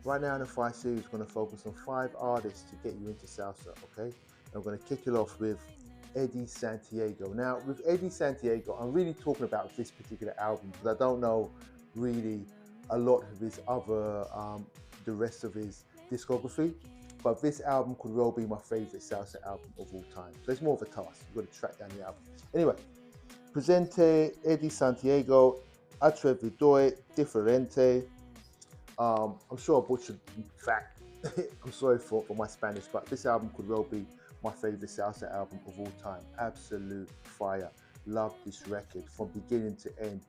Right now in the 5 series, we're going to focus on 5 artists to get you into salsa, okay? And we're going to kick it off with Eddie Santiago. Now, with Eddie Santiago, I'm really talking about this particular album because I don't know really a lot of his other, the rest of his discography, but this album could well be my favorite salsa album of all time. So it's more of a task. You've got to track down the album. Anyway, Presente, Eddie Santiago, Atrevidoi, Differente. I'm sure I butchered fact. I'm sorry for my Spanish, but this album could well be my favorite salsa album of all time. Absolute fire. Love this record from beginning to end.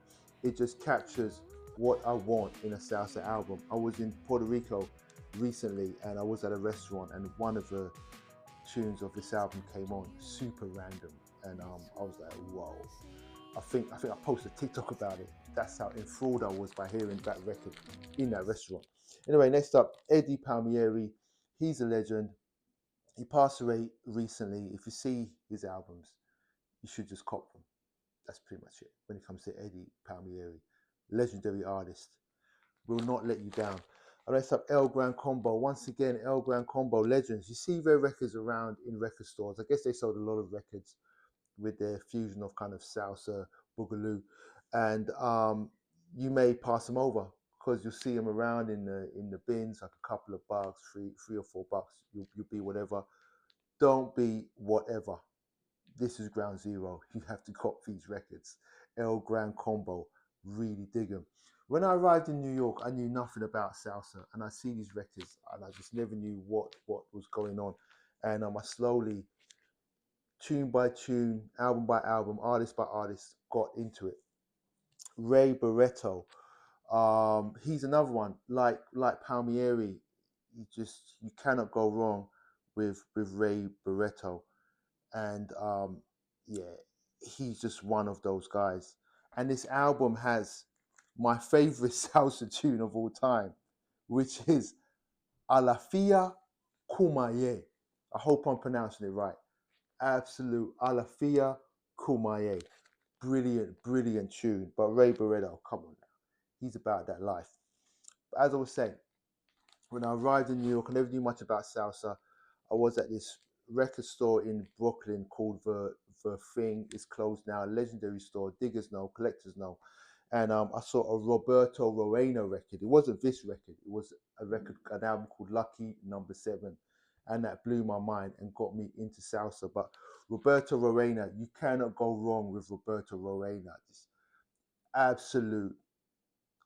It just captures what I want in a salsa album. I was in Puerto Rico recently and I was at a restaurant and one of the tunes of this album came on, super random, and I was like, whoa. I think I posted a TikTok about it. That's how enthralled I was by hearing that record in that restaurant. Anyway, next up, Eddie Palmieri. He's a legend. He passed away recently. If you see his albums, you should just cop them. That's pretty much it when it comes to Eddie Palmieri. Legendary artist. Will not let you down. Next up, El Gran Combo. Once again, El Gran Combo legends. You see their records around in record stores. I guess they sold a lot of records with their fusion of kind of salsa, boogaloo, and you may pass them over because you'll see them around in the bins, like a couple of bucks, three or $4. You'll be whatever. Don't be whatever. This is ground zero. You have to cop these records. El Gran Combo, really dig them. When I arrived in New York, I knew nothing about salsa, and I see these records, and I just never knew what was going on. And I slowly, tune by tune, album by album, artist by artist, got into it. Ray Barretto, he's another one. Like Palmieri, you cannot go wrong with Ray Barretto, and yeah, he's just one of those guys. And this album has my favorite salsa tune of all time, which is Alafia Kumaye. I hope I'm pronouncing it right. Absolute Alafia Kumaye. Brilliant, brilliant tune. But Ray Barretto, come on now. He's about that life. But as I was saying, when I arrived in New York, I never knew much about salsa. I was at this record store in Brooklyn called The Thing. It's closed now. Legendary store. Diggers know, collectors know. And I saw a Roberto Roena record. It wasn't this record. It was an album called Lucky Number 7. And that blew my mind and got me into salsa. But Roberto Roena, you cannot go wrong with Roberto Roena. Just absolute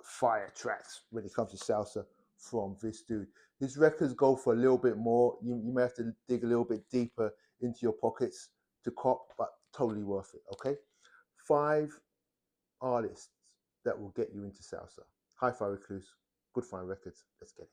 fire tracks when it comes to salsa from this dude. His records go for a little bit more. You may have to dig a little bit deeper into your pockets to cop, but totally worth it. Okay, 5 artists that will get you into salsa. Hi-Fi Recluse, Good Fine Records. Let's get it.